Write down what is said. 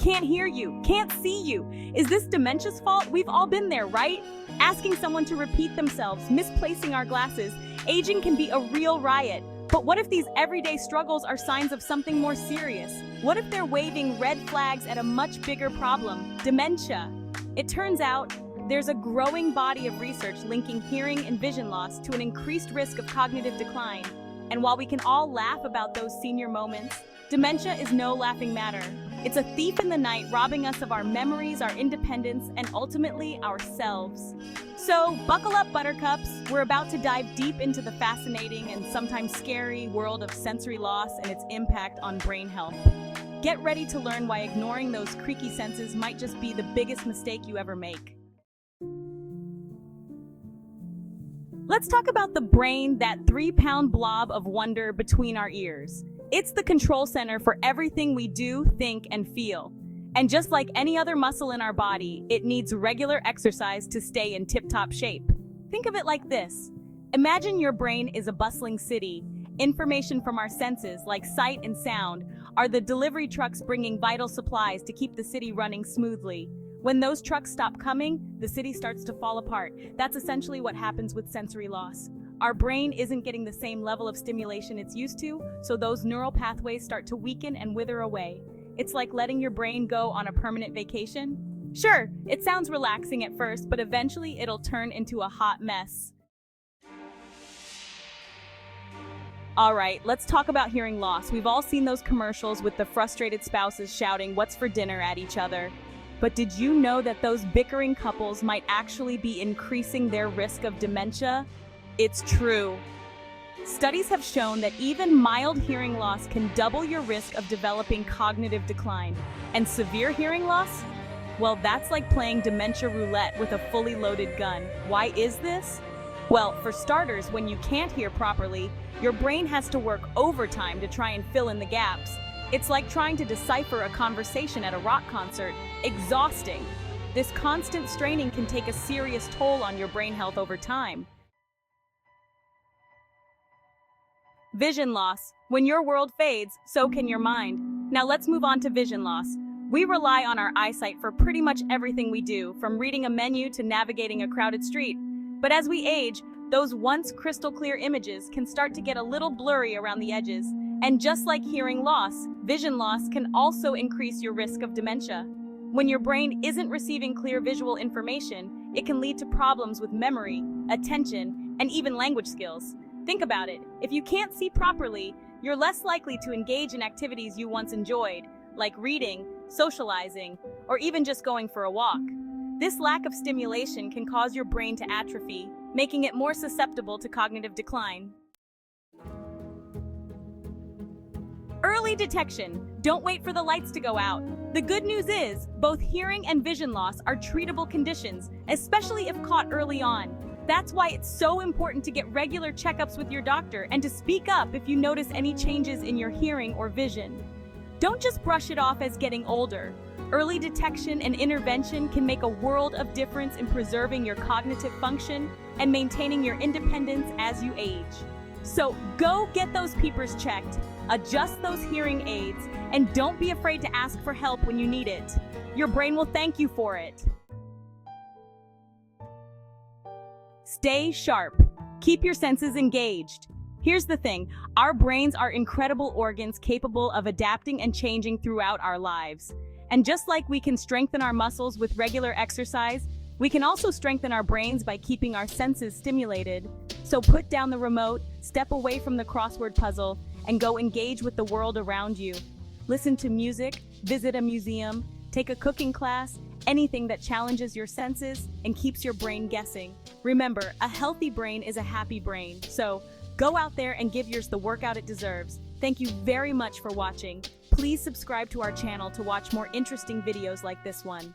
can't hear you, can't see you. Is this dementia's fault? We've all been there, right? Asking someone to repeat themselves, misplacing our glasses. Aging can be a real riot. But what if these everyday struggles are signs of something more serious? What if they're waving red flags at a much bigger problem, dementia? It turns out there's a growing body of research linking hearing and vision loss to an increased risk of cognitive decline. And while we can all laugh about those senior moments, dementia is no laughing matter. It's a thief in the night, robbing us of our memories, our independence, and ultimately ourselves. So, buckle up, buttercups. We're about to dive deep into the fascinating and sometimes scary world of sensory loss and its impact on brain health. Get ready to learn why ignoring those creaky senses might just be the biggest mistake you ever make. Let's talk about the brain, that 3-pound blob of wonder between our ears. It's the control center for everything we do, think, and feel. And just like any other muscle in our body, it needs regular exercise to stay in tip-top shape. Think of it like this. Imagine your brain is a bustling city. Information from our senses, like sight and sound, are the delivery trucks bringing vital supplies to keep the city running smoothly. When those trucks stop coming, the city starts to fall apart. That's essentially what happens with sensory loss. Our brain isn't getting the same level of stimulation it's used to, so those neural pathways start to weaken and wither away. It's like letting your brain go on a permanent vacation. Sure, it sounds relaxing at first, but eventually it'll turn into a hot mess. All right, let's talk about hearing loss. We've all seen those commercials with the frustrated spouses shouting, "What's for dinner?" at each other. But did you know that those bickering couples might actually be increasing their risk of dementia? It's true. Studies have shown that even mild hearing loss can double your risk of developing cognitive decline. And severe hearing loss? Well, that's like playing dementia roulette with a fully loaded gun. Why is this? Well, for starters, when you can't hear properly, your brain has to work overtime to try and fill in the gaps. It's like trying to decipher a conversation at a rock concert. Exhausting. This constant straining can take a serious toll on your brain health over time. Vision loss. When your world fades, so can your mind. Now let's move on to vision loss. We rely on our eyesight for pretty much everything we do, from reading a menu to navigating a crowded street. But as we age, those once crystal clear images can start to get a little blurry around the edges. And just like hearing loss, vision loss can also increase your risk of dementia. When your brain isn't receiving clear visual information, it can lead to problems with memory, attention, and even language skills. Think about it. If you can't see properly, you're less likely to engage in activities you once enjoyed, like reading, socializing, or even just going for a walk. This lack of stimulation can cause your brain to atrophy, making it more susceptible to cognitive decline. Early detection. Don't wait for the lights to go out. The good news is, both hearing and vision loss are treatable conditions, especially if caught early on. That's why it's so important to get regular checkups with your doctor and to speak up if you notice any changes in your hearing or vision. Don't just brush it off as getting older. Early detection and intervention can make a world of difference in preserving your cognitive function and maintaining your independence as you age. So go get those peepers checked, adjust those hearing aids, and don't be afraid to ask for help when you need it. Your brain will thank you for it. Stay sharp. Keep your senses engaged. Here's the thing, our brains are incredible organs capable of adapting and changing throughout our lives. And just like we can strengthen our muscles with regular exercise, we can also strengthen our brains by keeping our senses stimulated. So put down the remote, step away from the crossword puzzle, and go engage with the world around you. Listen to music, visit a museum, take a cooking class, anything that challenges your senses and keeps your brain guessing. Remember, a healthy brain is a happy brain. So go out there and give yours the workout it deserves. Thank you very much for watching. Please subscribe to our channel to watch more interesting videos like this one.